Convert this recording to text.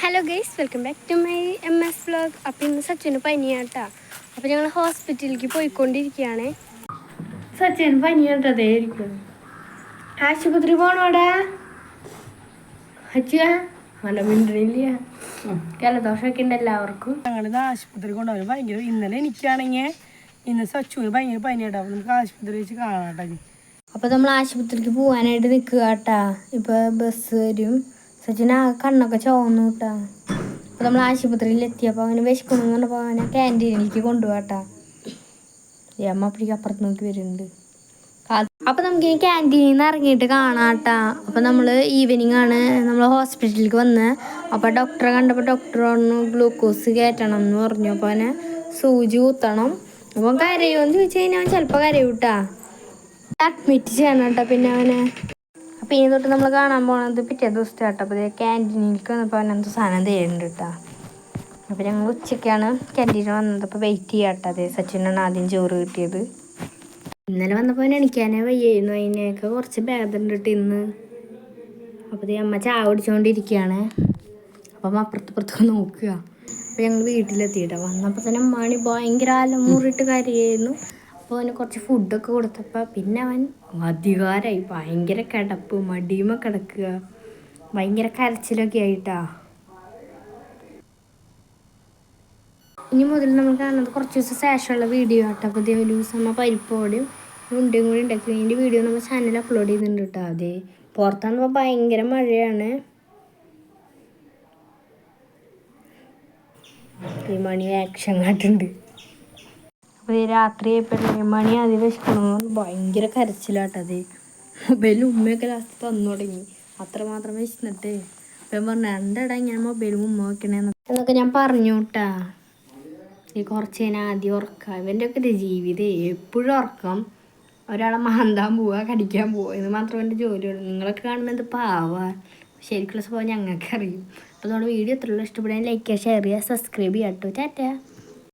Hello guys, welcome back to my MS vlog. അപ്പോൾ ഇന്ന് സച്ചിന് പനിയാട്ടാ. അപ്പോൾ ഞങ്ങൾ ഹോസ്പിറ്റലിലേക്ക് പോയിക്കൊണ്ടിരിക്കുകയാണ്. സച്ചിന് പനിയാട്ടതേ ഇരിക്കും. ആശുപത്രി പോണോടാ അച്ഛാ അല്ല മിണ്ടില്ല. ജലദോഷമൊക്കെ ഉണ്ട് എല്ലാവർക്കും. ഞങ്ങളിത് ആശുപത്രി കൊണ്ടുപോകും. ഭയങ്കര ഇന്നലെ എനിക്കാണെങ്കിൽ ഇന്ന് സച്ചുവിന് ഭയങ്കര പനിയാട്ടാവും. നമുക്ക് ആശുപത്രി വെച്ച് കാണാട്ടെ. അപ്പോൾ നമ്മൾ ആശുപത്രിക്ക് പോകാനായിട്ട് നിൽക്കുക കേട്ടാ. ഇപ്പോൾ ബസ് വരും. സച്ചിന് ആ കണ്ണൊക്കെ ചുവന്നു കേട്ടാ. അപ്പോൾ നമ്മൾ ആശുപത്രിയിൽ എത്തിയപ്പോൾ അവന് വിശക്കണമെന്ന് പറഞ്ഞപ്പോൾ അവനെ ക്യാൻറ്റീനിലേക്ക് കൊണ്ടുപോകാട്ടാ. അമ്മ അപ്പോഴേക്കും അപ്പുറത്ത് നോക്കി വരുന്നുണ്ട്. അപ്പോൾ നമുക്ക് ഈ ക്യാൻറ്റീനിൽ നിന്ന് ഇറങ്ങിയിട്ട് കാണാട്ടാ. അപ്പോൾ നമ്മൾ ഈവനിങ് ആണ് നമ്മൾ ഹോസ്പിറ്റലിലേക്ക് വന്നത്. അപ്പോൾ ഡോക്ടറെ കണ്ടപ്പോൾ ഡോക്ടർ പറഞ്ഞു ഗ്ലൂക്കോസ് കയറ്റണം എന്ന് പറഞ്ഞു. അപ്പോൾ അവനെ സൂചി കുത്തണം. അപ്പോൾ കരയുമെന്ന് ചോദിച്ചു കഴിഞ്ഞാൽ അവൻ ചിലപ്പോൾ കരയും കേട്ടാ. അഡ്മിറ്റ് ചെയ്യണം കേട്ടോ പിന്നെ അവനെ. അപ്പോൾ ഇനി തൊട്ട് നമ്മൾ കാണാൻ പോകണത് പിറ്റേ ദിവസത്തെ കേട്ടോ. അപ്പോൾ ക്യാൻറ്റീനിലേക്ക് വന്നപ്പോൾ അവനെന്ത് സാധനം തരുന്നുണ്ട് കേട്ടോ. അപ്പോൾ ഞങ്ങൾ ഉച്ചയ്ക്കാണ് ക്യാൻറ്റീനിൽ വന്നത്. അപ്പോൾ വെയിറ്റ് ചെയ്യാം കേട്ടോ. അതെ, സച്ചിനാണ് ആദ്യം ചോറ് കിട്ടിയത്. ഇന്നലെ വന്നപ്പോൾ അവൻ എണിക്കാനേ വയ്യായിരുന്നു. അതിനെയൊക്കെ കുറച്ച് ഭേദമുണ്ട് കേട്ടോ ഇന്ന്. അപ്പോൾ അമ്മ ചായ കുടിച്ചുകൊണ്ടിരിക്കുകയാണ്. അപ്പം അപ്പുറത്തപ്പുറത്തൊക്കെ നോക്കുക. അപ്പോൾ ഞങ്ങൾ വീട്ടിലെത്തിയിട്ടോ. വന്നപ്പോൾ തന്നെ അമ്മാണി ഭയങ്കര അലമുറിയിട്ട് കരയായിരുന്നു. അപ്പോൾ അവന് കുറച്ച് ഫുഡൊക്കെ കൊടുത്തപ്പോൾ പിന്നെ അവൻ അധികാരമായി. ഭയങ്കര കിടപ്പ്, മടിയുമ കിടക്കുക, ഭയങ്കര കരച്ചിലൊക്കെ ആയിട്ടാ. ഇനി മുതൽ നമ്മൾ കാണുന്നത് കുറച്ച് ദിവസം ശേഷമുള്ള വീഡിയോ ആട്ടോ. അപ്പോൾ ഒരു ദിവസം അമ്മ പരിപ്പോടെയും ഉണ്ടയും കൂടി ഉണ്ടാക്കി അതിൻ്റെ വീഡിയോ നമ്മൾ ചാനലിൽ അപ്ലോഡ് ചെയ്തിട്ടുണ്ട് കേട്ടോ. അതെ, പുറത്താകുമ്പോൾ ഭയങ്കര മഴയാണ്. ഈ മണി ആക്ഷൻ കാട്ടുണ്ട്. അപ്പോൾ രാത്രി ആയപ്പോഴേ മണി ആദ്യം വിശക്കണമെന്ന് ഭയങ്കര കരച്ചിലാട്ടത്. മൊബൈലിൽ ഉമ്മയൊക്കെ ലാസ്റ്റ് തന്നു തുടങ്ങി. അത്രമാത്രം വിശന്നിട്ട് അപ്പം പറഞ്ഞു എന്താടാ ഞാൻ മൊബൈലും ഉമ്മ വെക്കണേന്നൊക്കെ ഞാൻ പറഞ്ഞു കേട്ടാ. ഈ കുറച്ച് കഴിഞ്ഞാൽ ആദ്യം ഉറക്കാം. ഇവൻ്റെ ഒക്കെ ഒരു ജീവിതം എപ്പോഴും ഉറക്കം. ഒരാളെ മാന്താൻ പോവുക, കടിക്കാൻ പോവുക, ഇത് മാത്രം എൻ്റെ ജോലിയുള്ളൂ. നിങ്ങളൊക്കെ കാണുന്നത് പാവാ, ശരിക്കുള്ള സ്വഭാവം ഞങ്ങൾക്ക് അറിയും. അപ്പോൾ നമ്മുടെ വീഡിയോ എത്രയുള്ള ഇഷ്ടപ്പെടാൻ ലൈക്ക് ചെയ്യുക, ഷെയർ ചെയ്യുക, സബ്സ്ക്രൈബ് ചെയ്യുക കേട്ടോ. ടാറ്റാ.